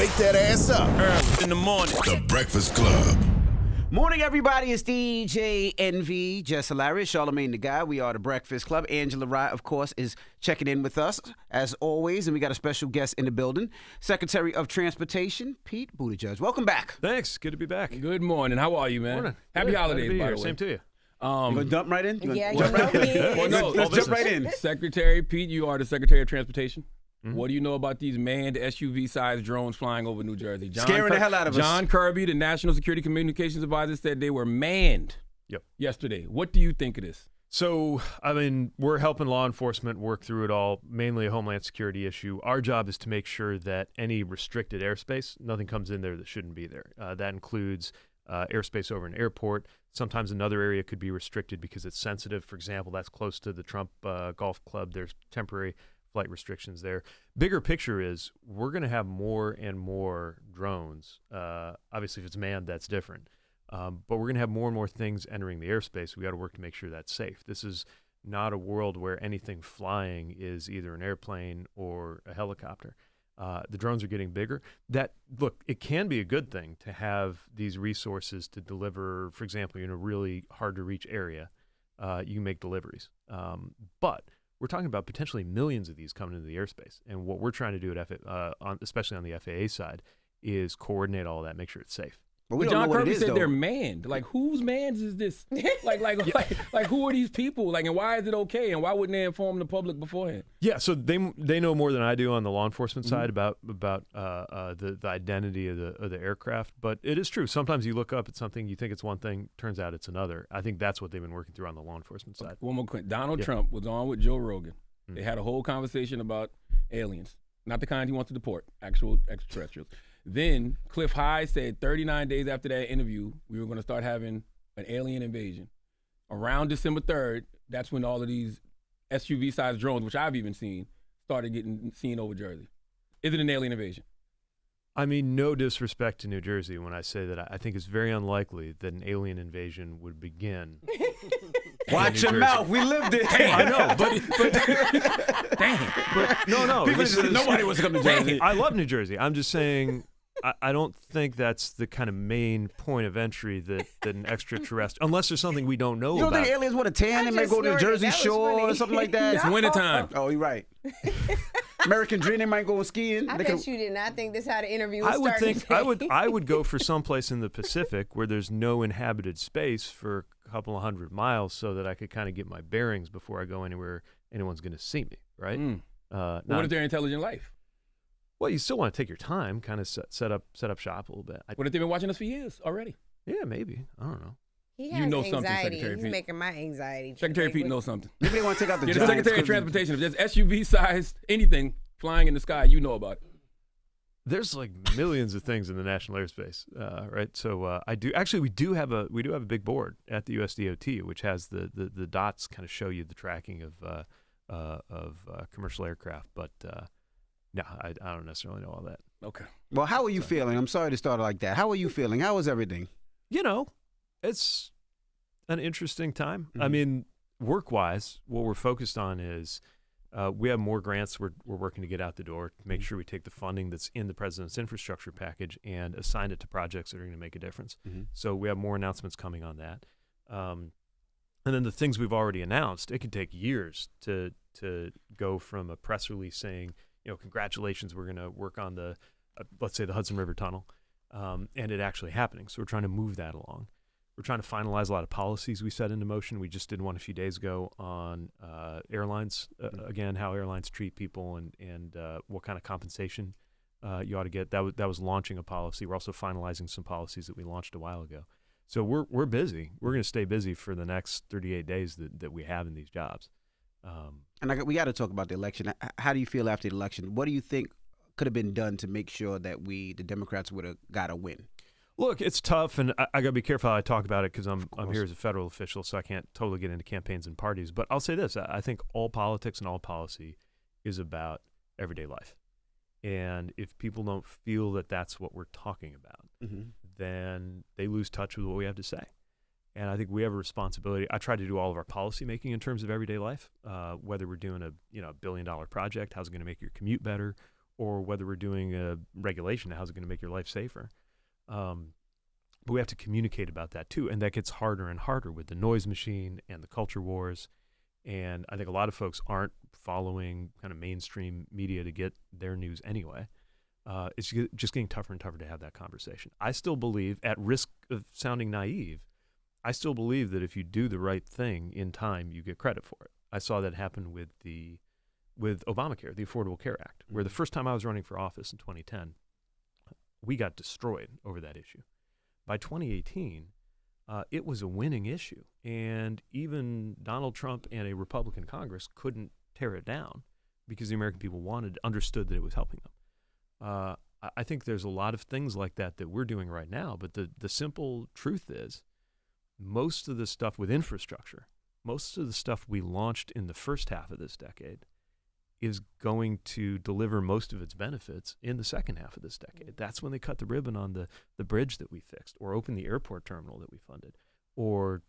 Wake that ass up. Early in the morning. The Breakfast Club. Morning, everybody. It's DJ NV, Jess Hilarious, Charlamagne the Guy. We are the Breakfast Club. Angela Rye, of course, is checking in with us, as always, and we got a special guest in the building, Secretary of Transportation, Pete Buttigieg. Welcome back. Thanks. Good to be back. Good morning. How are you, man? Morning. Happy Good. holidays, Glad to be by here. the way. Same to you. You gonna jump right in? Yeah, jump right in. Well, no, Let's jump right in. Secretary Pete, you are the Secretary of Transportation. What do you know about these manned SUV-sized drones flying over New Jersey? Scaring the hell out of us. John Kirby, the National Security Communications Advisor, said they were manned yesterday. What do you think of this? So, I mean, we're helping law enforcement work through it all, mainly a Homeland Security issue. Our job is to make sure that any restricted airspace, nothing comes in there that shouldn't be there. That includes airspace over an airport. Sometimes another area could be restricted because it's sensitive. For example, that's close to the Trump Golf Club. There's temporary flight restrictions there. Bigger picture is we're going to have more and more drones. Obviously, if it's manned, that's different. But we're going to have more and more things entering the airspace. We got to work to make sure that's safe. This is not a world where anything flying is either an airplane or a helicopter. The drones are getting bigger. Look, it can be a good thing to have these resources to deliver, for example, in a really hard to reach area, you can make deliveries. But we're talking about potentially millions of these coming into the airspace. And what we're trying to do especially on the FAA side, is coordinate all of that, make sure it's safe. But we But don't John know what Kirby it is, said though. they're manned. Like, whose mans is this? like, who are these people? Like, and why is it okay? And why wouldn't they inform the public beforehand? Yeah, so they know more than I do on the law enforcement side about the identity of the aircraft. But it is true. Sometimes you look up at something, you think it's one thing, turns out it's another. I think that's what they've been working through on the law enforcement side. One more quick. Donald Trump was on with Joe Rogan. They had a whole conversation about aliens, not the kind he wants to deport, actual extraterrestrials. Then Cliff High said 39 days after that interview, we were going to start having an alien invasion. Around December 3rd, that's when all of these SUV-sized drones, which I've even seen, started getting seen over Jersey. Is it an alien invasion? I mean, no disrespect to New Jersey when I say that I think it's very unlikely that an alien invasion would begin. Watch your mouth. We lived it. I know, but no. Nobody was coming to Jersey. I love New Jersey. I'm just saying, I don't think that's the kind of main point of entry that an extraterrestrial, unless there's something we don't know You don't about. think aliens want to tan and I may go to the just Jersey snorted. That was Shore or funny. something like that? It's wintertime. Oh, you're right. American Dream, they might go skiing. I They bet could- you did not think this how the interview was I would starting think today. I would go for someplace in the Pacific where there's no inhabited space for a couple of 100 miles, so that I could kind of get my bearings before I go anywhere anyone's going to see me. Right? What if they're intelligent life? Well, you still want to take your time, kind of set up shop a little bit. What if they've been watching us for years already? Yeah, maybe. I don't know. He You has know something, anxiety. Secretary He's Pete. making my anxiety. Secretary Pete knows something. Maybe they want to take out the You're the Giants Secretary of 'cause- Transportation. If there's SUV-sized anything flying in the sky, you know about it. There's like millions of things in the national airspace, right? So we do have a big board at the USDOT, which has the dots kind of show you the tracking of commercial aircraft. But no, I don't necessarily know all that. Okay. Well, how are you feeling? I'm sorry to start like that. How are you feeling? How is everything? You know, it's an interesting time. Mm-hmm. I mean, work-wise, what we're focused on is we have more grants we're working to get out the door to make sure we take the funding that's in the president's infrastructure package and assign it to projects that are going to make a difference. Mm-hmm. So we have more announcements coming on that. And then the things we've already announced, it could take years to go from a press release saying, congratulations, we're going to work on the, let's say, the Hudson River Tunnel, and it actually happening. So we're trying to move that along. We're trying to finalize a lot of policies we set into motion. We just did one a few days ago on airlines, again, how airlines treat people and what kind of compensation you ought to get. That was launching a policy. We're also finalizing some policies that we launched a while ago. So we're busy. We're going to stay busy for the next 38 days that we have in these jobs. And we got to talk about the election. How do you feel after the election? What do you think could have been done to make sure that the Democrats would have got a win? Look, it's tough, and I got to be careful how I talk about it because I'm here as a federal official, so I can't totally get into campaigns and parties. But I'll say this. I think all politics and all policy is about everyday life. And if people don't feel that that's what we're talking about, then they lose touch with what we have to say. And I think we have a responsibility. I try to do all of our policy making in terms of everyday life, whether we're doing a $1 billion project, how's it going to make your commute better, or whether we're doing a regulation, how's it going to make your life safer? But we have to communicate about that too, and that gets harder and harder with the noise machine and the culture wars. And I think a lot of folks aren't following kind of mainstream media to get their news anyway. It's just getting tougher and tougher to have that conversation. I still believe, at risk of sounding naive, I still believe that if you do the right thing in time, you get credit for it. I saw that happen with Obamacare, the Affordable Care Act, where the first time I was running for office in 2010, we got destroyed over that issue. By 2018, it was a winning issue, and even Donald Trump and a Republican Congress couldn't tear it down because the American people understood that it was helping them. I think there's a lot of things like that we're doing right now, but the simple truth is most of the stuff with infrastructure, most of the stuff we launched in the first half of this decade is going to deliver most of its benefits in the second half of this decade. That's when they cut the ribbon on the bridge that we fixed, or opened the airport terminal that we funded, or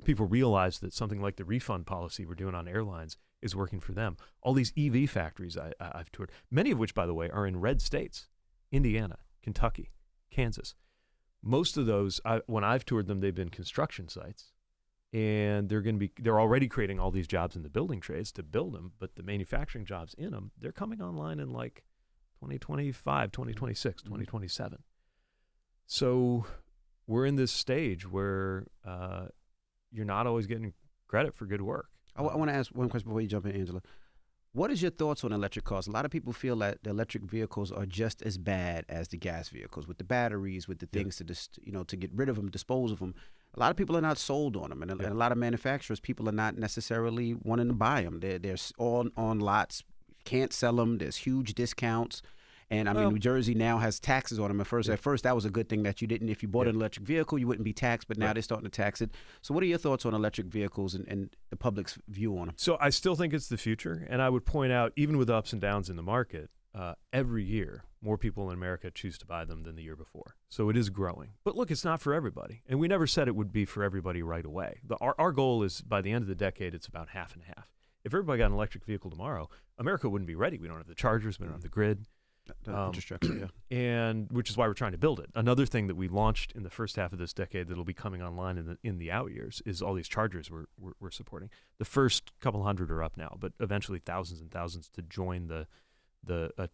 people realize that something like the refund policy we're doing on airlines is working for them. All these EV factories I've toured, many of which, by the way, are in red states: Indiana, Kentucky, Kansas. Most of those, when I've toured them, they've been construction sites. And they're already creating all these jobs in the building trades to build them, but the manufacturing jobs in them, they're coming online in like 2025, 2026, 2027. So we're in this stage where you're not always getting credit for good work. I want to ask one question before you jump in, Angela. What is your thoughts on electric cars? A lot of people feel that the electric vehicles are just as bad as the gas vehicles, with the batteries, with the things to get rid of them, dispose of them. A lot of people are not sold on them, and a lot of manufacturers, people are not necessarily wanting to buy them. They're all on lots, can't sell them. There's huge discounts. And I mean, New Jersey now has taxes on them. At first, that was a good thing that you didn't. If you bought an electric vehicle, you wouldn't be taxed. But now they're starting to tax it. So, what are your thoughts on electric vehicles and the public's view on them? So, I still think it's the future, and I would point out, even with ups and downs in the market, every year more people in America choose to buy them than the year before. So it is growing. But look, it's not for everybody, and we never said it would be for everybody right away. Our goal is by the end of the decade, it's about half and half. If everybody got an electric vehicle tomorrow, America wouldn't be ready. We don't have the chargers, we don't have the grid. Infrastructure, and which is why we're trying to build it. Another thing that we launched in the first half of this decade that'll be coming online in the out years is all these chargers we're supporting. The first couple hundred are up now, but eventually thousands and thousands to join to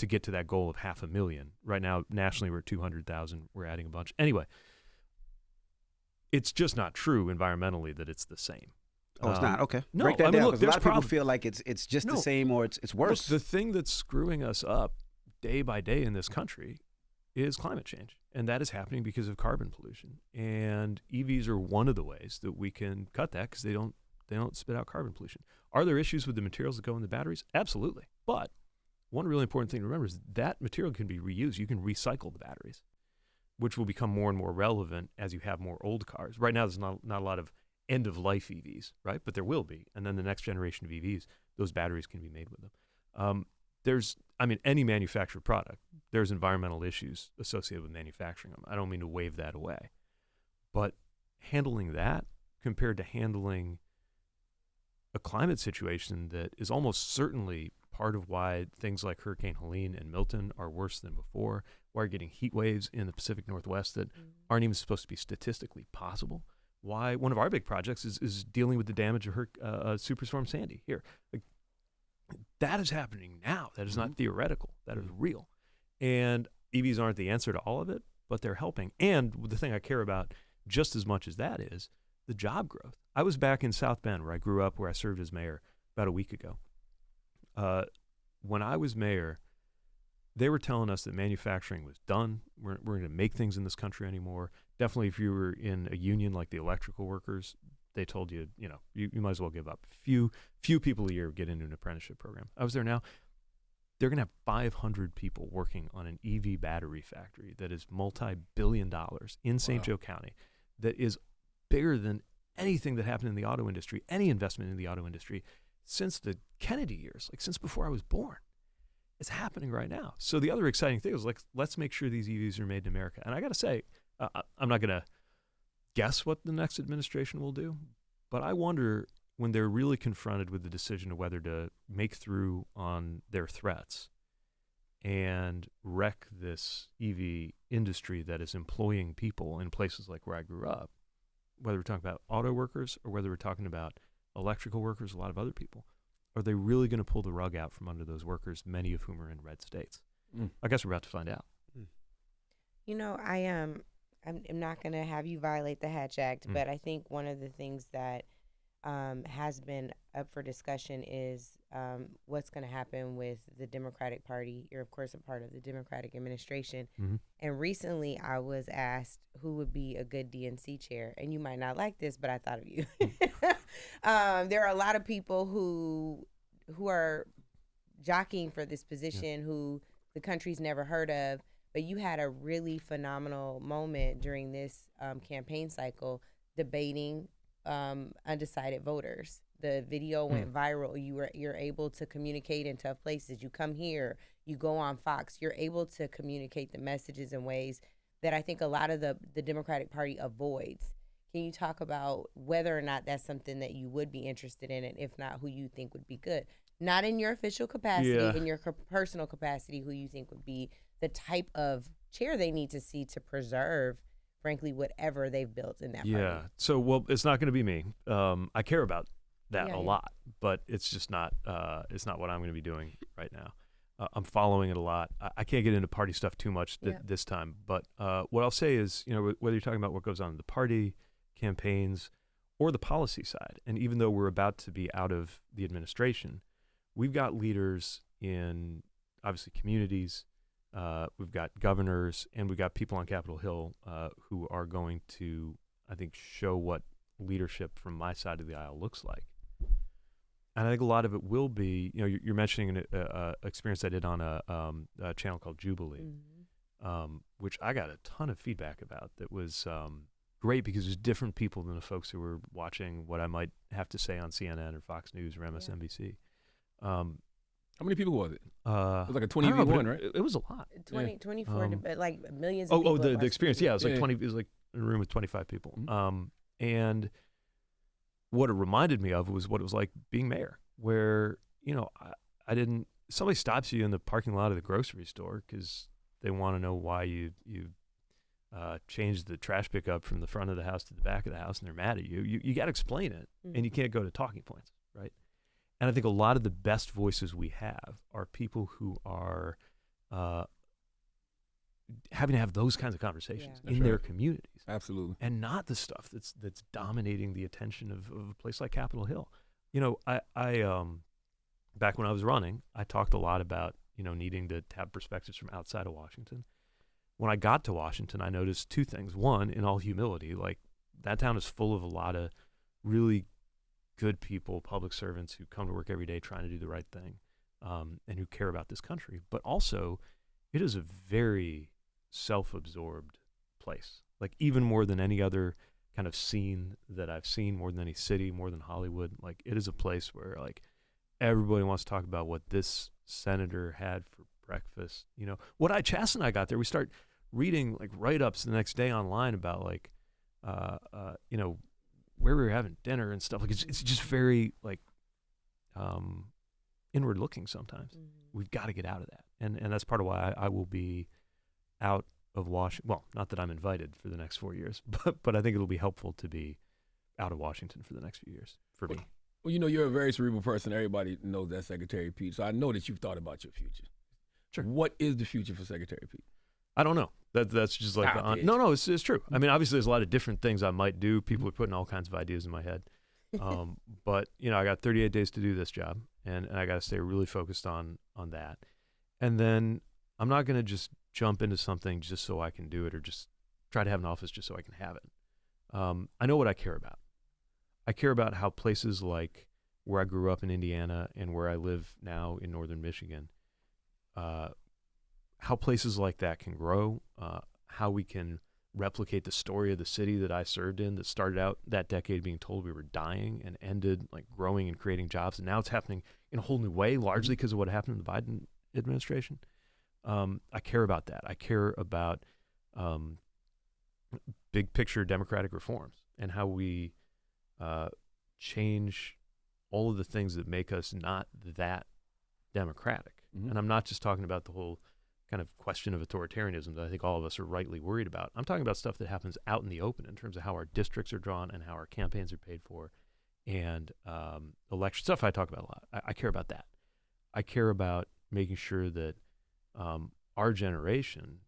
get to that goal of 500,000. Right now, nationally, we're at 200,000. We're adding a bunch. Anyway, it's just not true environmentally that it's the same. Oh, it's not? Okay. No, break that down, because a lot of people feel like it's just the same, or it's worse. Look, the thing that's screwing us up day by day in this country is climate change, and that is happening because of carbon pollution. And EVs are one of the ways that we can cut that, because they don't spit out carbon pollution. Are there issues with the materials that go in the batteries? Absolutely. But one really important thing to remember is that material can be reused. You can recycle the batteries, which will become more and more relevant as you have more old cars. Right now, there's not a lot of end-of-life EVs, right? But there will be. And then the next generation of EVs, those batteries can be made with them. Any manufactured product, there's environmental issues associated with manufacturing them. I don't mean to wave that away. But handling that compared to handling a climate situation that is almost certainly part of why things like Hurricane Helene and Milton are worse than before, why we're getting heat waves in the Pacific Northwest that aren't even supposed to be statistically possible, why one of our big projects is dealing with the damage of Superstorm Sandy here. That is happening now. That is not theoretical. That is real. And EVs aren't the answer to all of it, but they're helping. And the thing I care about just as much as that is the job growth. I was back in South Bend, where I grew up, where I served as mayor, about a week ago. When I was mayor, they were telling us that manufacturing was done. We're going to make things in this country anymore. Definitely, if you were in a union like the electrical workers, they told you, you might as well give up. Few people a year get into an apprenticeship program. I was there now. They're going to have 500 people working on an EV battery factory that is multi-billion dollars in St. Joe County, that is bigger than anything that happened in the auto industry, any investment in the auto industry since the Kennedy years, like since before I was born. It's happening right now. So the other exciting thing is, let's make sure these EVs are made in America. And I got to say, I'm not going to guess what the next administration will do, but I wonder, when they're really confronted with the decision of whether to make through on their threats, and wreck this EV industry that is employing people in places like where I grew up, whether we're talking about auto workers or whether we're talking about electrical workers, a lot of other people, are they really going to pull the rug out from under those workers, many of whom are in red states? I guess we're about to find out. You know, I'm not going to have you violate the Hatch Act, but I think one of the things that has been up for discussion is what's going to happen with the Democratic Party. You're, of course, a part of the Democratic administration. And recently I was asked who would be a good DNC chair. And you might not like this, but I thought of you. There are a lot of people who are jockeying for this position who the country's never heard of. But you had a really phenomenal moment during this campaign cycle debating undecided voters. The video went viral. You're able to communicate in tough places. You come here, you go on Fox. You're able to communicate the messages in ways that I think a lot of the Democratic Party avoids. Can you talk about whether or not that's something that you would be interested in, and if not, who you think would be good? Not in your official capacity, in your personal capacity, who you think would be the type of chair they need to see to preserve, frankly, whatever they've built in that party. Yeah. So, well, it's not going to be me. I care about that a lot, but it's just not. It's not what I'm going to be doing right now. I'm following it a lot. I can't get into party stuff too much this time, but what I'll say is, you know, whether you're talking about what goes on in the party, campaigns, or the policy side, and even though we're about to be out of the administration, we've got leaders in obviously communities. We've got governors, and we've got people on Capitol Hill who are going to, I think, show what leadership from my side of the aisle looks like. And I think a lot of it will be, you know, you're mentioning an experience I did on a channel called Jubilee, which I got a ton of feedback about that was great because there's different people than the folks who were watching what I might have to say on CNN or Fox News or MSNBC. How many people was it? It was like a 20 20v1, right? It was a lot. 24, like millions of people. The experience. Yeah, it was like 20. It was like in a room with 25 people. And what it reminded me of was what it was like being mayor, where, you know, I didn't. Somebody stops you in the parking lot of the grocery store because they want to know why you changed the trash pickup from the front of the house to the back of the house, and they're mad at you. You got to explain it, and you can't go to talking points, right? And I think a lot of the best voices we have are people who are having to have those kinds of conversations in their communities. Absolutely. And not the stuff that's dominating the attention of a place like Capitol Hill. You know, I back when I was running, I talked a lot about, you know, needing to have perspectives from outside of Washington. When I got to Washington, I noticed two things. One, in all humility, like that town is full of a lot of really good people, public servants who come to work every day trying to do the right thing, and who care about this country. But also, it is a very self-absorbed place. Like even more than any other kind of scene that I've seen, more than any city, more than Hollywood. Like it is a place where like everybody wants to talk about what this senator had for breakfast. You know, Chas and I got there, we start reading like write-ups the next day online about like, you know, where we were having dinner and stuff. Like it's just very like inward looking sometimes. We've got to get out of that. And that's part of why I will be out of Washington. Well, not that I'm invited for the next 4 years, but I think it'll be helpful to be out of Washington for the next few years for me. Well, you know, you're a very cerebral person. Everybody knows that, Secretary Pete. So I know that you've thought about your future. Sure. What is the future for Secretary Pete? I don't know. That's just like no, it's true. I mean, obviously, there's a lot of different things I might do. People are putting all kinds of ideas in my head. But you know, I got 38 days to do this job, and I got to stay really focused on that. And then I'm not going to just jump into something just so I can do it, or just try to have an office just so I can have it. I know what I care about. I care about how places like where I grew up in Indiana and where I live now in northern Michigan, how places like that can grow, how we can replicate the story of the city that I served in that started out that decade being told we were dying and ended like growing and creating jobs. And now it's happening in a whole new way, largely because of what happened in the Biden administration. I care about that. I care about big picture democratic reforms and how we change all of the things that make us not that democratic. And I'm not just talking about the whole kind of question of authoritarianism that I think all of us are rightly worried about. I'm talking about stuff that happens out in the open in terms of how our districts are drawn and how our campaigns are paid for, and election stuff I talk about a lot. I care about that. I care about making sure that our generation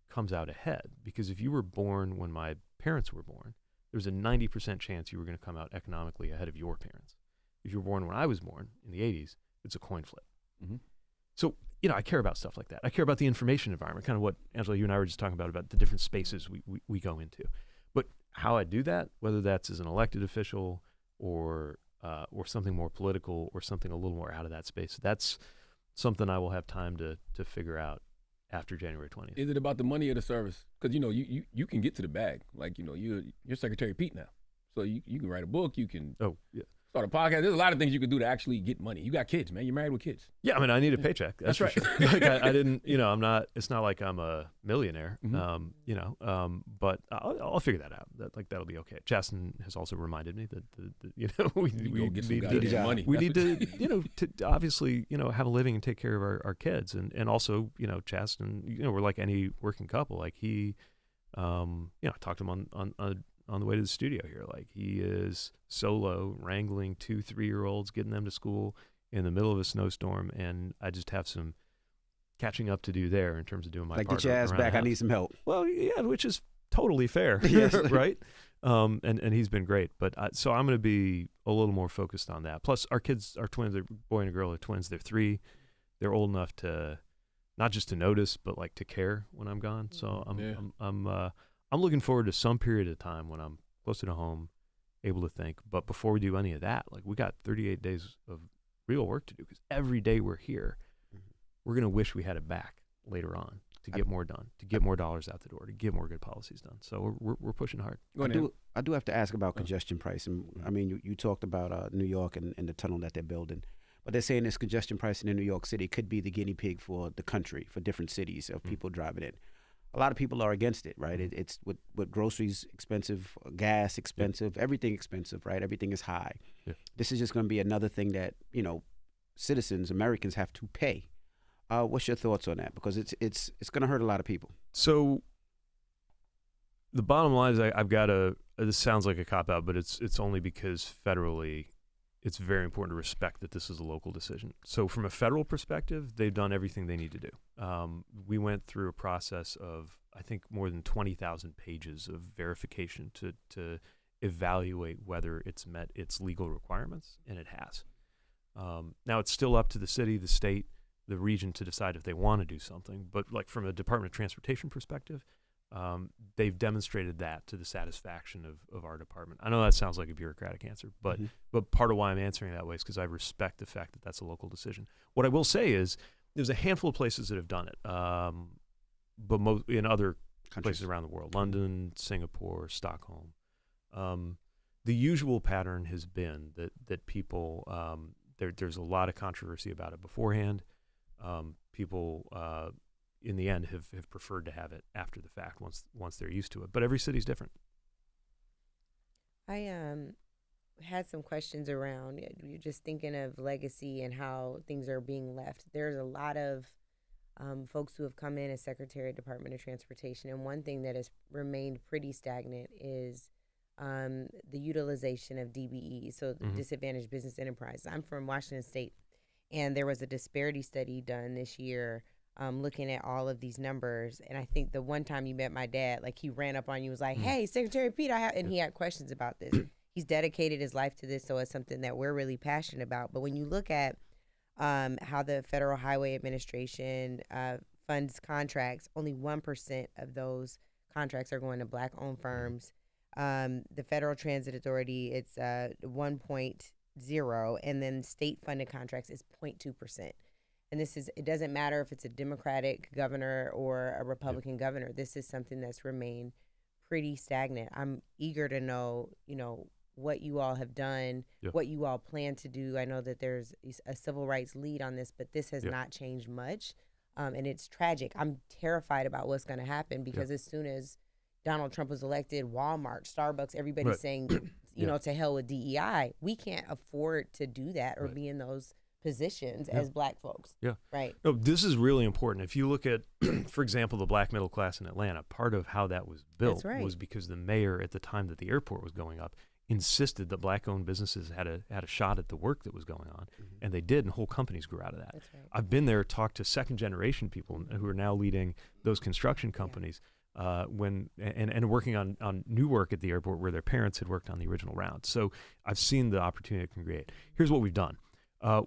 comes out ahead, because if you were born when my parents were born, there's a 90% chance you were going to come out economically ahead of your parents. If you were born when I was born in the 80s, it's a coin flip. Mm-hmm. So, I care about stuff like that. I care about the information environment, kind of what, Angela, you and I were just talking about the different spaces we go into. But how I do that, whether that's as an elected official or something more political or something a little more out of that space, that's something I will have time to figure out after January 20th. Is it about the money or the service? Because, you can get to the bag. Like, you're Secretary Pete now. So you can write a book, you can start a podcast. There's a lot of things you can do to actually get money. You got kids, man. You're married with kids. Yeah, I mean, I need a paycheck. That's right. For sure. Like I didn't, I'm not. It's not like I'm a millionaire. Mm-hmm. But I'll figure that out. That'll be okay. Justin has also reminded me that we go get some need goddamn money. We need to obviously have a living and take care of our kids, and also Justin, we're like any working couple. Like he, I talked to him on the way to the studio here. Like he is solo wrangling 2 3-year-olds, getting them to school in the middle of a snowstorm, and I just have some catching up to do there in terms of doing my like part. get your ass back. I need some help. Well, yeah, which is totally fair, right? And he's been great, but so I'm going to be a little more focused on that. Plus, our kids, our twins, they're boy and a girl, are twins. They're 3. They're old enough to not just to notice, but like to care when I'm gone. So I'm looking forward to some period of time when I'm closer to home, able to think. But before we do any of that, like we got 38 days of real work to do, because every day we're here, we're going to wish we had it back later on to get more done, to get more dollars out the door, to get more good policies done. So we're pushing hard. I do have to ask about congestion pricing. I mean, you talked about New York and the tunnel that they're building. But they're saying this congestion pricing in New York City could be the guinea pig for the country, for different cities of people driving in. A lot of people are against it, right? It's with groceries expensive, gas expensive, everything expensive, right? Everything is high. Yeah. This is just going to be another thing that, citizens, Americans have to pay. What's your thoughts on that? Because it's going to hurt a lot of people. So the bottom line is I've got this sounds like a cop-out, but it's only because federally it's very important to respect that this is a local decision. So from a federal perspective, they've done everything they need to do. We went through a process of, I think, more than 20,000 pages of verification to evaluate whether it's met its legal requirements, and it has. Now it's still up to the city, the state, the region to decide if they want to do something. But like from a Department of Transportation perspective, they've demonstrated that to the satisfaction of our department. I know that sounds like a bureaucratic answer, but part of why I'm answering that way is because I respect the fact that that's a local decision. What I will say is there's a handful of places that have done it, but in other places around the world, London, Singapore, Stockholm. The usual pattern has been that people, there's a lot of controversy about it beforehand. People in the end have preferred to have it after the fact once they're used to it. But every city's different. I had some questions around, you're just thinking of legacy and how things are being left. There's a lot of folks who have come in as Secretary of Department of Transportation, and one thing that has remained pretty stagnant is the utilization of DBE, so the disadvantaged business enterprises. I'm from Washington State, and there was a disparity study done this year looking at all of these numbers. And I think the one time you met my dad, like he ran up on you, was like, hey, Secretary Pete, and he had questions about this. He's dedicated his life to this, so it's something that we're really passionate about. But when you look at how the Federal Highway Administration funds contracts, only 1% of those contracts are going to Black-owned firms. The Federal Transit Authority, it's 1.0, and then state-funded contracts is 0.2%. And it doesn't matter if it's a Democratic governor or a Republican governor. This is something that's remained pretty stagnant. I'm eager to know, what you all have done, what you all plan to do. I know that there's a civil rights lead on this, but this has not changed much. And it's tragic. I'm terrified about what's going to happen because as soon as Donald Trump was elected, Walmart, Starbucks, everybody's saying, to hell with DEI. We can't afford to do that or be in those positions as Black folks. Yeah. Right. No, this is really important. If you look at, for example, the black middle class in Atlanta, part of how that was built was because the mayor at the time that the airport was going up insisted that black-owned businesses had a shot at the work that was going on, and they did, and whole companies grew out of that. That's right. I've been there, talked to second-generation people who are now leading those construction companies and working on new work at the airport where their parents had worked on the original round. So I've seen the opportunity it can create. Here's what we've done.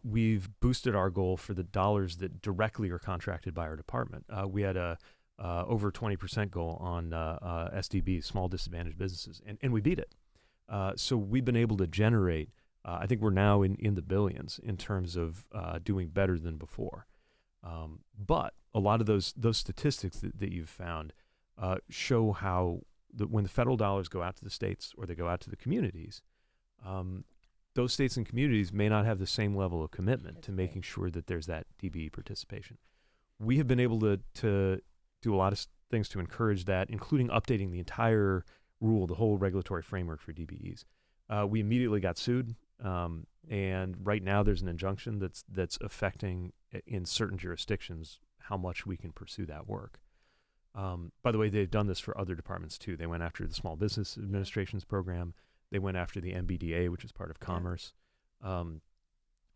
We've boosted our goal for the dollars that directly are contracted by our department. We had a over 20% goal on SDBs, small disadvantaged businesses, and we beat it. So we've been able to generate, I think we're now in the billions in terms of doing better than before. But a lot of those statistics that you've found show how when the federal dollars go out to the states or they go out to the communities, those states and communities may not have the same level of commitment to making sure that there's that DBE participation. We have been able to do a lot of things to encourage that, including updating the entire rule, the whole regulatory framework for DBEs. We immediately got sued, and right now there's an injunction that's affecting in certain jurisdictions how much we can pursue that work. By the way, they've done this for other departments too. They went after the Small Business Administration's program. They went after the MBDA, which is part of Commerce.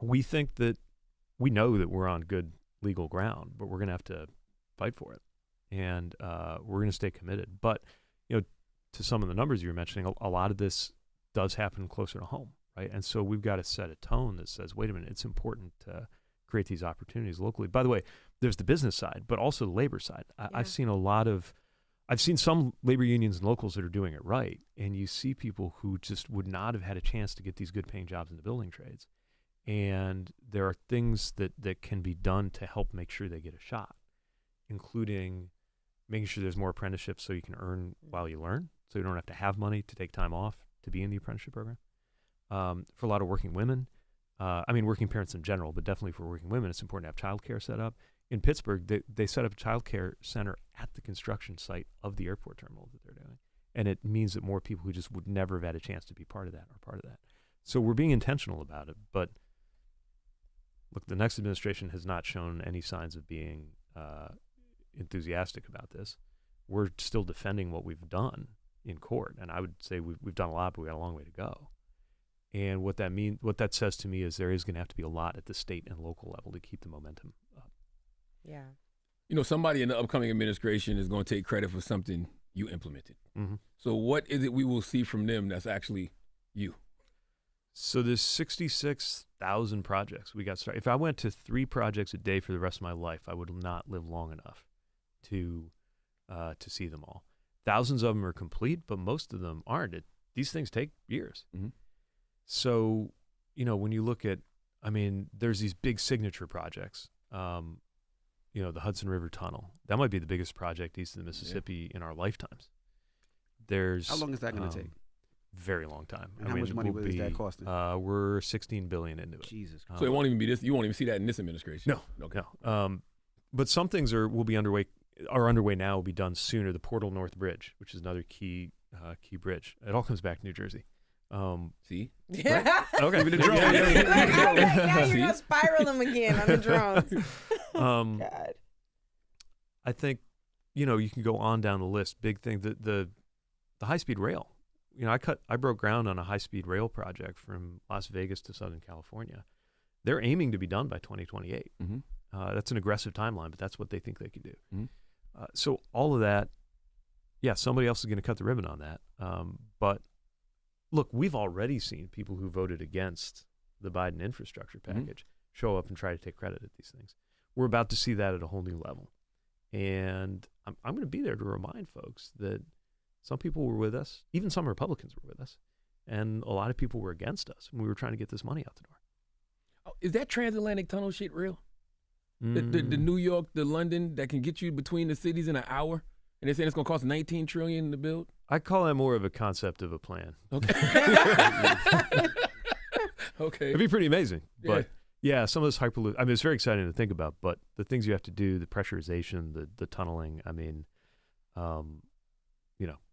We think that we know that we're on good legal ground, but we're going to have to fight for it, and we're going to stay committed. But to some of the numbers you were mentioning, a lot of this does happen closer to home, right? And so we've got to set a tone that says, wait a minute, it's important to create these opportunities locally. By the way, there's the business side, but also the labor side. I've seen some labor unions and locals that are doing it right, and you see people who just would not have had a chance to get these good paying jobs in the building trades. And there are things that can be done to help make sure they get a shot, including making sure there's more apprenticeships so you can earn while you learn, so you don't have to have money to take time off to be in the apprenticeship program. For a lot of working women, working parents in general, but definitely for working women, it's important to have childcare set up. In Pittsburgh, they set up a childcare center at the construction site of the airport terminal that they're doing. And it means that more people who just would never have had a chance to be part of that are part of that. So we're being intentional about it. But look, the next administration has not shown any signs of being enthusiastic about this. We're still defending what we've done in court, and I would say we've done a lot, but we got a long way to go. And what that says to me is there is going to have to be a lot at the state and local level to keep the momentum up. Yeah. Somebody in the upcoming administration is going to take credit for something you implemented. Mm-hmm. So what is it we will see from them that's actually you? So there's 66,000 projects we got started. If I went to 3 projects a day for the rest of my life, I would not live long enough to see them all. Thousands of them are complete, but most of them aren't. These things take years. Mm-hmm. So, when you look at, there's these big signature projects. The Hudson River Tunnel. That might be the biggest project east of the Mississippi in our lifetimes. How long is that going to take? Very long time. And how much money is that costing? We're $16 billion into it. Jesus. So it won't even be this. You won't even see that in this administration. No. Okay. No. But some things will be underway. Are underway now. Will be done sooner. The Portal North Bridge, which is another key bridge. It all comes back to New Jersey. See? Yeah. Okay. Even the drone. Now you're gonna spiral them again on the drones. God. I think, you can go on down the list. Big thing, the high-speed rail. I broke ground on a high-speed rail project from Las Vegas to Southern California. They're aiming to be done by 2028. Mm-hmm. That's an aggressive timeline, but that's what they think they can do. Mm-hmm. So all of that, somebody else is going to cut the ribbon on that. But look, we've already seen people who voted against the Biden infrastructure package show up and try to take credit at these things. We're about to see that at a whole new level. And I'm going to be there to remind folks that some people were with us, even some Republicans were with us, and a lot of people were against us when we were trying to get this money out the door. Oh, is that transatlantic tunnel shit real? The New York, the London that can get you between the cities in an hour? And they're saying it's going to cost $19 trillion to build? I call that more of a concept of a plan. Okay. Okay. It'd be pretty amazing. But some of this hyperloop, it's very exciting to think about, but the things you have to do, the pressurization, the tunneling,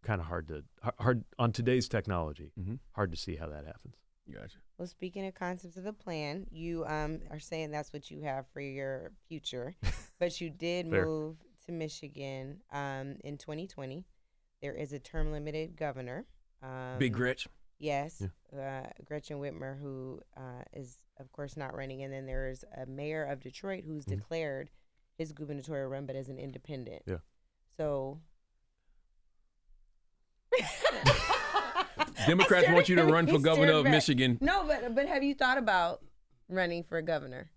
kind of hard on today's technology, hard to see how that happens. Gotcha. Well, speaking of concepts of the plan, you are saying that's what you have for your future, but you did Fair. move to Michigan in 2020. There is a term limited governor. Big Gretch. Yes, Gretchen Whitmer, who is, of course, not running. And then there's a mayor of Detroit who's declared his gubernatorial run, but as an independent. Yeah. So. Democrats want you to run for governor of Michigan. No, but have you thought about running for governor?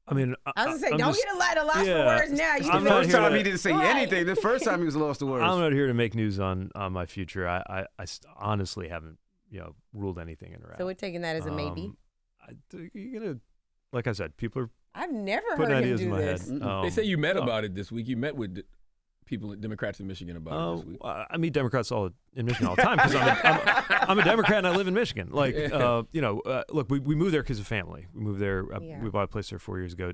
I mean, I was gonna say, I'm don't just- get a lot of lost yeah. for words now. You The I'm can not first here time to- he didn't say Right. anything. The first time he was lost to words. I'm not here to make news on my future. I honestly haven't ruled anything in or out. So we're taking that as a maybe. You're gonna, like I said, people are I've never putting heard him ideas do in my this. head. They say you met about it this week. You met with people, Democrats in Michigan about it this week. I meet Democrats in Michigan all the time because I'm a Democrat and I live in Michigan. Like, look, we moved there because of family. We moved there. Yeah. We bought a place there 4 years ago.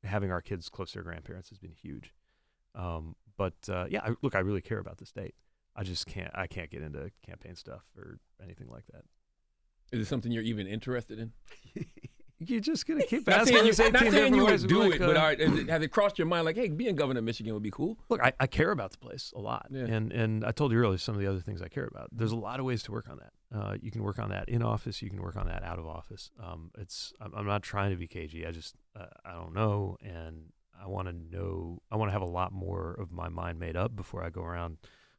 Having our kids close to their grandparents has been huge. But I really care about the state. I just can't get into campaign stuff or anything like that. Is it something you're even interested in? You're just gonna keep Not asking saying us you, 18 not saying different you ways. would do Like, it, but has it crossed your mind like, hey, being governor of Michigan would be cool? Look, I care about the place a lot, Yeah. and I told you earlier some of the other things I care about. There's a lot of ways to work on that. You can work on that in office. You can work on that out of office. I'm not trying to be cagey. I just I don't know, and I want to know. I want to have a lot more of my mind made up before I go around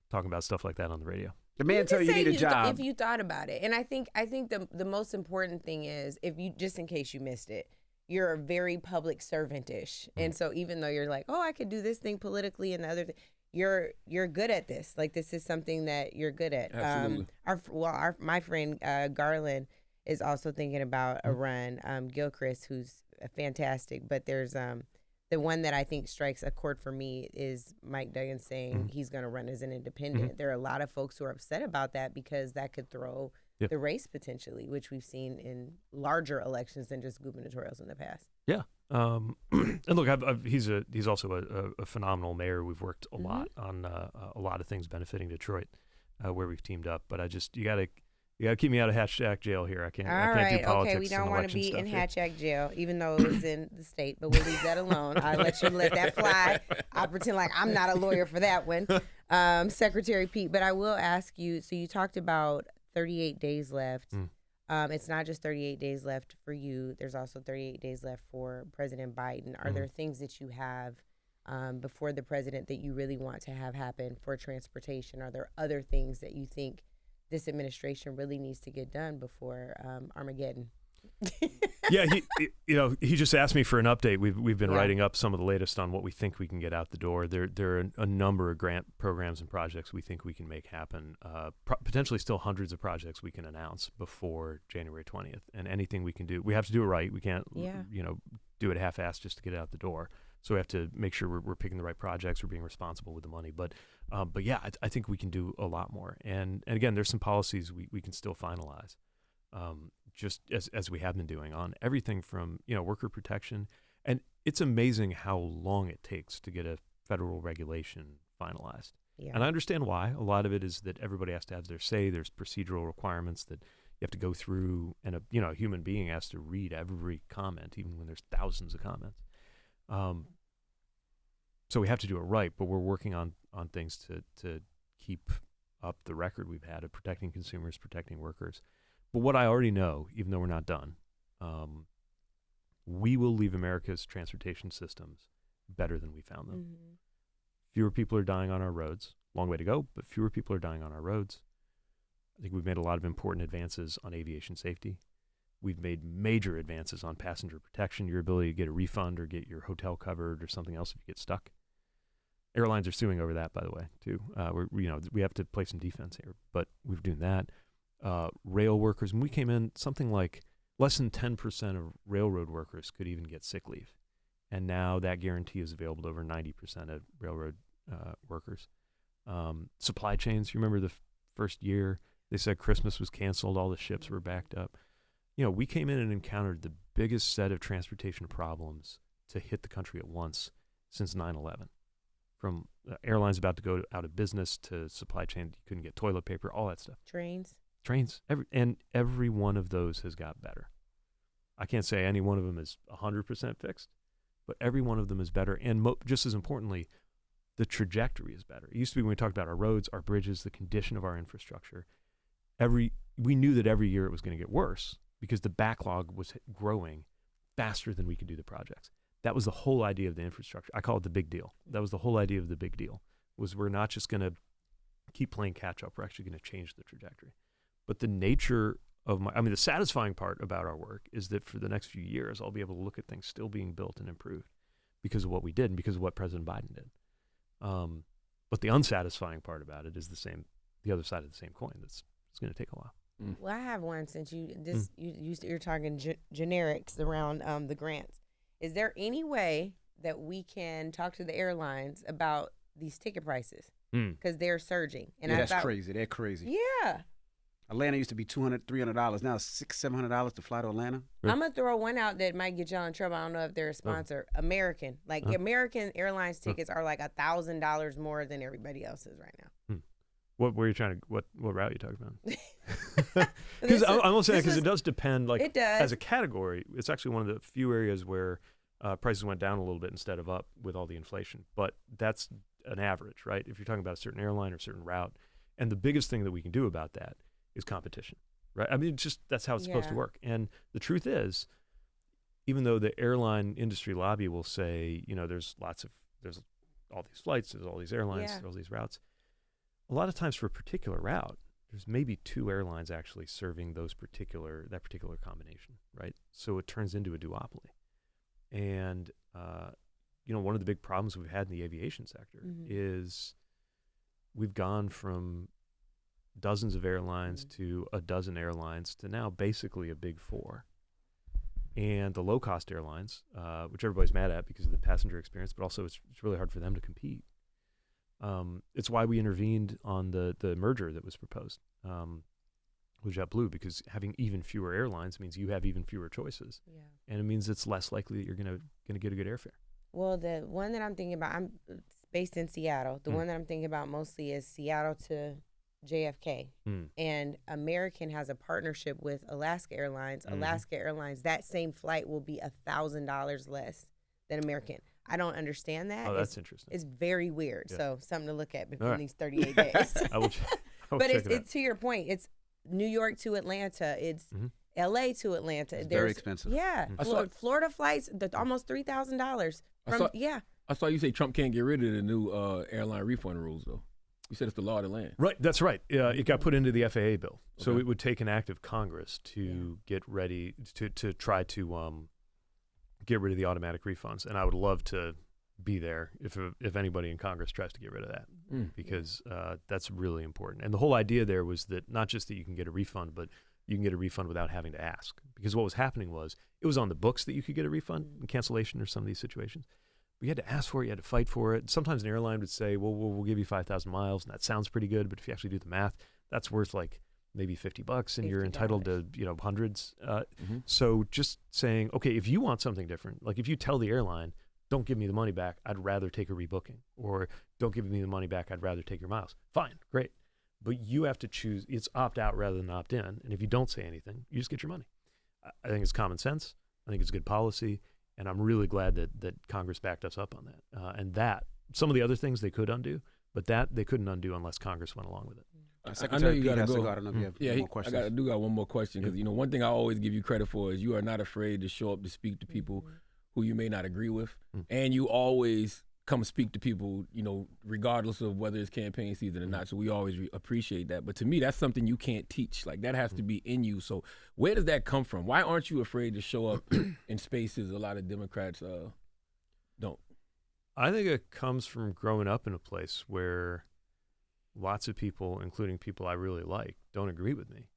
talking about stuff like that on the radio. The man tell you say need a job. if you thought about it. And I think the most important thing is, if you, just in case you missed it, you're very public servant-ish. And so even though you're like, oh, I could do this thing politically and the other thing, you're good at this. Like, this is something that you're good at. Absolutely. My friend Garland is also thinking about a run. Gilchrist, who's fantastic, but there's the one that I think strikes a chord for me is Mike Duggan saying he's going to run as an independent. There are a lot of folks who are upset about that because that could throw the race potentially, which we've seen in larger elections than just gubernatorials in the past. Yeah. And look, he's also a phenomenal mayor. We've worked a lot on a lot of things benefiting Detroit, where we've teamed up. But you gotta keep me out of Hatch-Jack jail here. I can't do politics. Okay, we don't want to be in here. Hatch-Jack jail, even though it was in the state, but we'll leave that alone. I'll let you let that fly. I'll pretend like I'm not a lawyer for that one, Secretary Pete. But I will ask you, so you talked about 38 days left. It's not just 38 days left for you. There's also 38 days left for President Biden. Are there things that you have before the president that you really want to have happen for transportation? Are there other things that you think this administration really needs to get done before Armageddon? Yeah, he just asked me for an update. We've been writing up some of the latest on what we think we can get out the door. There are a number of grant programs and projects we think we can make happen. Potentially still hundreds of projects we can announce before January 20th. And anything we can do, we have to do it right. We can't do it half-assed just to get it out the door. So we have to make sure we're picking the right projects. We're being responsible with the money. But yeah, I think we can do a lot more. And again, there's some policies we can still finalize, just as we have been doing on everything from worker protection. And it's amazing how long it takes to get a federal regulation finalized. Yeah. And I understand why. A lot of it is that everybody has to have their say. There's procedural requirements that you have to go through, and a human being has to read every comment, even when there's thousands of comments. So we have to do it right, but we're working on things to keep up the record we've had of protecting consumers, protecting workers. But what I already know, even though we're not done, we will leave America's transportation systems better than we found them. Fewer people are dying on our roads. Long way to go, but fewer people are dying on our roads. I think we've made a lot of important advances on aviation safety. We've made major advances on passenger protection, your ability to get a refund or get your hotel covered or something else if you get stuck. Airlines are suing over that, by the way, too. We have to play some defense here, but we're doing that. Rail workers, when we came in, something like less than 10% of railroad workers could even get sick leave. And now that guarantee is available to over 90% of railroad workers. Supply chains, you remember the first year, they said Christmas was canceled, all the ships were backed up. We came in and encountered the biggest set of transportation problems to hit the country at once since 9/11. from airlines about to go out of business to supply chain. You couldn't get toilet paper, all that stuff. Trains. Every one of those has got better. I can't say any one of them is 100% fixed, but every one of them is better. And just as importantly, the trajectory is better. It used to be when we talked about our roads, our bridges, the condition of our infrastructure. We knew that every year it was going to get worse because the backlog was growing faster than we could do the projects. That was the whole idea of the infrastructure. I call it the big deal. That was the whole idea of the big deal, was we're not just going to keep playing catch up. We're actually going to change the trajectory. But the nature of the satisfying part about our work is that for the next few years, I'll be able to look at things still being built and improved because of what we did and because of what President Biden did. But the unsatisfying part about it is the other side of the same coin. It's going to take a while. Well, I have one since you're talking generics around the grants. Is there any way that we can talk to the airlines about these ticket prices? Because they're surging. And that's crazy. They're crazy. Yeah. Atlanta used to be $200, $300. Now it's $600-$700 to fly to Atlanta. I'm going to throw one out that might get y'all in trouble. I don't know if they're a sponsor. American. American Airlines tickets are like $1,000 more than everybody else's right now. What were you what route are you talking about? Because I'm going to say that because it does depend. Like, it does. As a category, it's actually one of the few areas where prices went down a little bit instead of up with all the inflation. But that's an average, right? If you're talking about a certain airline or a certain route. And the biggest thing that we can do about that is competition, right? I mean, that's how it's supposed to work. And the truth is, even though the airline industry lobby will say, there's all these flights, there's all these airlines, there's all these routes. A lot of times for a particular route, there's maybe 2 airlines actually serving that particular combination, right? So it turns into a duopoly. And, one of the big problems we've had in the aviation sector is we've gone from dozens of airlines to a dozen airlines to now basically a big 4. And the low-cost airlines, which everybody's mad at because of the passenger experience, but also it's really hard for them to compete. It's why we intervened on the merger that was proposed with JetBlue, because having even fewer airlines means you have even fewer choices. Yeah. And it means it's less likely that you're going to get a good airfare. Well, the one that I'm thinking about, I'm based in Seattle. The one that I'm thinking about mostly is Seattle to JFK. And American has a partnership with Alaska Airlines. Alaska Airlines, that same flight will be $1,000 less than American. I don't understand that. Oh, that's interesting. It's very weird. Yeah. So something to look at between these 38 days. I will but it's to your point. It's New York to Atlanta. It's LA to Atlanta. It's very expensive. Yeah. Florida flights, almost $3,000. I saw you say Trump can't get rid of the new airline refund rules, though. You said it's the law of the land. Right, that's right. It got put into the FAA bill. So it would take an act of Congress to get ready to try to get rid of the automatic refunds. And I would love to be there if anybody in Congress tries to get rid of that, because that's really important. And the whole idea there was that not just that you can get a refund, but you can get a refund without having to ask. Because what was happening was it was on the books that you could get a refund in cancellation or some of these situations. But you had to ask for it, you had to fight for it. Sometimes an airline would say, well, we'll give you 5,000 miles, and that sounds pretty good, but if you actually do the math, that's worth like maybe $50, and you're entitled to hundreds. So just saying, okay, if you want something different, like if you tell the airline, don't give me the money back, I'd rather take a rebooking, or don't give me the money back, I'd rather take your miles. Fine, great. But you have to choose, it's opt out rather than opt in. And if you don't say anything, you just get your money. I think it's common sense. I think it's good policy. And I'm really glad that Congress backed us up on that. And that, some of the other things they could undo, but that they couldn't undo unless Congress went along with it. I know you got to go. I don't know if you have more questions. I got one more question, because one thing I always give you credit for is you are not afraid to show up to speak to people who you may not agree with, and you always come speak to people, regardless of whether it's campaign season or not. So we always appreciate that. But to me, that's something you can't teach. Like, that has to be in you. So where does that come from? Why aren't you afraid to show up in spaces a lot of Democrats don't? I think it comes from growing up in a place where lots of people, including people I really like, don't agree with me.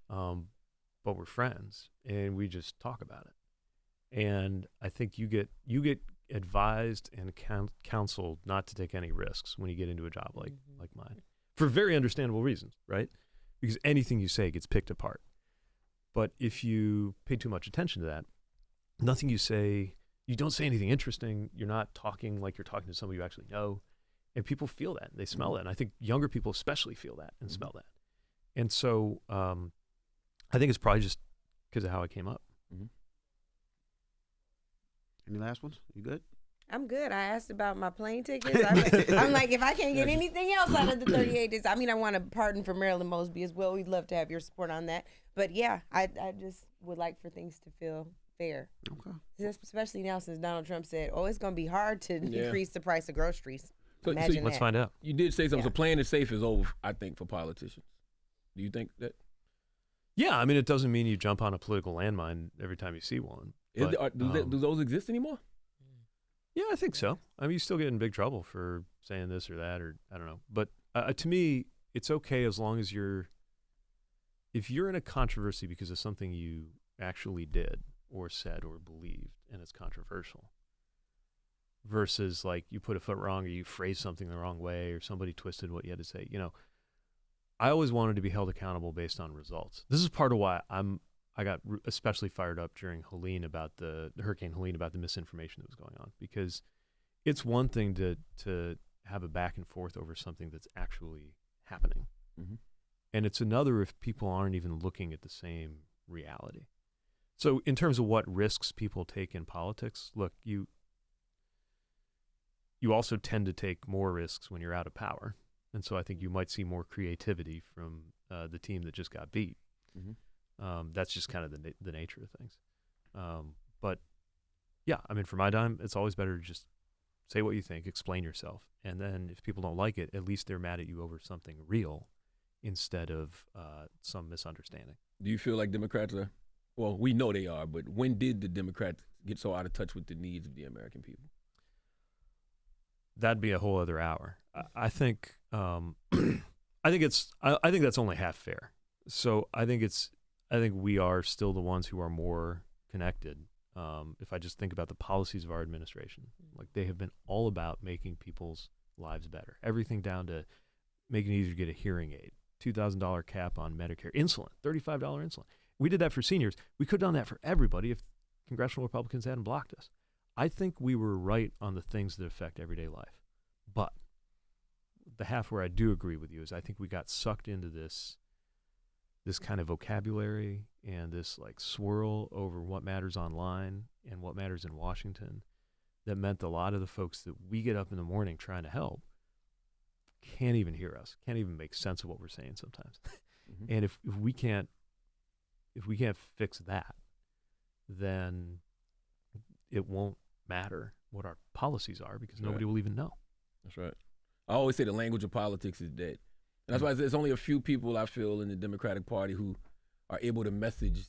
But we're friends, and we just talk about it. And I think you get advised and counseled not to take any risks when you get into a job like mine, for very understandable reasons, right? Because anything you say gets picked apart. But if you pay too much attention to that, nothing you say, you don't say anything interesting, you're not talking like you're talking to somebody you actually know, And people feel that. They smell that. And I think younger people especially feel that and smell that. And so I think it's probably just because of how I came up. Any last ones? You good? I'm good. I asked about my plane tickets. I'm like, if I can't get anything else out of the 38 days, I mean, I want a pardon for Marilyn Mosby as well. We'd love to have your support on that. But yeah, I just would like for things to feel fair. Okay. Especially now since Donald Trump said, oh, it's going to be hard to increase the price of groceries. So let's find out. You did say something. So playing it safe is over, I think, for politicians. Do you think that? Yeah, I mean, it doesn't mean you jump on a political landmine every time you see one. But, do those exist anymore? Yeah, I think so. I mean, you still get in big trouble for saying this or that, or I don't know. But to me, it's okay as long as if you're in a controversy because of something you actually did or said or believed, and it's controversial, versus like you put a foot wrong or you phrase something the wrong way or somebody twisted what you had to say. I always wanted to be held accountable based on results. This is part of why I got especially fired up during Helene about the Hurricane Helene about the misinformation that was going on, because it's one thing to have a back and forth over something that's actually happening. And it's another if people aren't even looking at the same reality. So in terms of what risks people take in politics, look, you also tend to take more risks when you're out of power. And so I think you might see more creativity from the team that just got beat. That's just kind of the nature of things. But yeah, I mean, for my dime, it's always better to just say what you think, explain yourself. And then if people don't like it, at least they're mad at you over something real instead of some misunderstanding. Do you feel like Democrats are, well, we know they are, but when did the Democrats get so out of touch with the needs of the American people? That'd be a whole other hour. I think I think that's only half fair. So I think we are still the ones who are more connected. If I just think about the policies of our administration, like they have been all about making people's lives better. Everything down to making it easier to get a hearing aid, $2,000 cap on Medicare, insulin, $35 insulin. We did that for seniors. We could have done that for everybody if congressional Republicans hadn't blocked us. I think we were right on the things that affect everyday life. But the half where I do agree with you is I think we got sucked into this kind of vocabulary and this like swirl over what matters online and what matters in Washington that meant a lot of the folks that we get up in the morning trying to help can't even hear us, can't even make sense of what we're saying sometimes. And if we can't fix that, then it won't matter what our policies are because nobody will even know. That's right. I always say the language of politics is dead. And that's why there's only a few people I feel in the Democratic Party who are able to message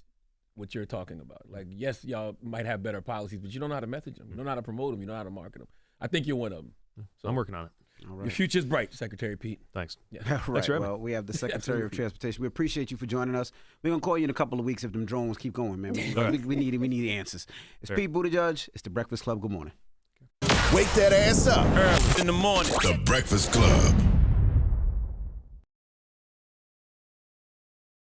what you're talking about. Like, yes, y'all might have better policies, but you don't know how to message them. You don't know how to promote them. You don't know how to market them. I think you're one of them. So I'm working on it. All right. Your future's bright, Secretary Pete. Thanks. Yeah. Right. Well, we have the Secretary of Transportation. We appreciate you for joining us. We're going to call you in a couple of weeks if them drones keep going, man. We need answers. It's Pete Buttigieg. It's The Breakfast Club. Good morning. Wake that ass up. Early in the morning. The Breakfast Club.